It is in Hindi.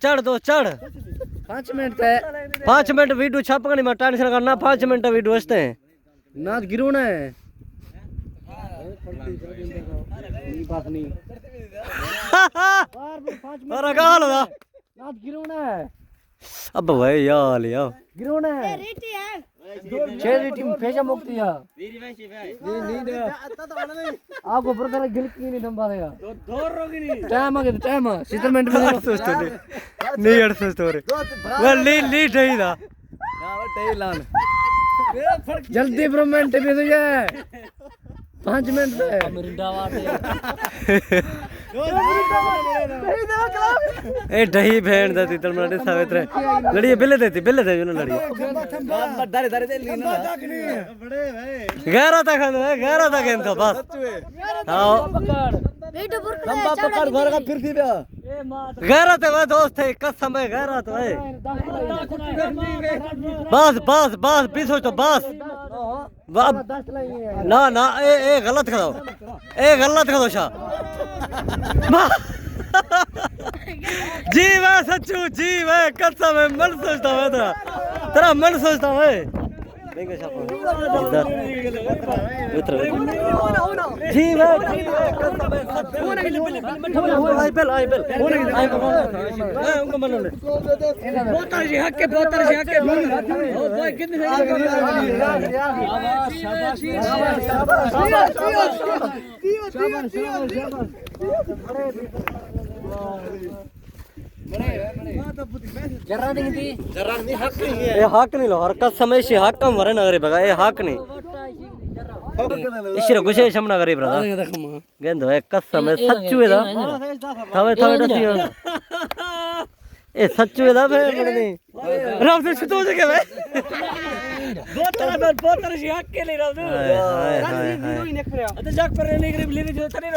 चढ़ दो चढ़ 5 मिनट है 5 मिनट वीडियो छापेगा नहीं मैं टेंशन करना 5 मिनट वीडियो हंसते हैं नाच गिरोना है बात नहीं अरे गाल दा नाच गिरोना है अब भाई यार यार गिरोना है छेड़ी टीम फेजा मुक्ति है नींद आपको ब्रदर गिल की नहीं दंबा देगा टाइम आ गया टाइम सेटलमेंट में नहीं अड़ स्टोरी वो ली ढई दा जल्दी इम्प्रूवमेंट भी तो ये 5 मिनट है ए ढई भेड़ दा तीतर मने सावित्र लड़िए बिल्ले देती बिल्ले दे ना लड़िए दारे दारे दे लीना गहरा तक है गहरा तक है तो बस आओ लंबा पकड़ घर का फिर थी बे गहरा तो है दोस्त है कसम है गहरा तो है बस बस बस पीछे तो बस ना ना ए गलत करो शाह जी मैं सच्चू जी मैं कसम है मन सोचता है तेरा मन सोचता है जी मैं आई बेल उनको मन ले बोतल जी हक के ओ भाई कितने हक नहीं लो हर कसम से हक हम वरन अगर बगा ये हक नहीं इशरे गुशे शमना करे ब्रदर गेंद है कसम है सच्चू है दा थवे डसी ए सच्चू है दा फिर नहीं राम से छतो जगह में बोतल से हक के ले राम हाय हाय हाय तो जग पर नहीं लेने जो तने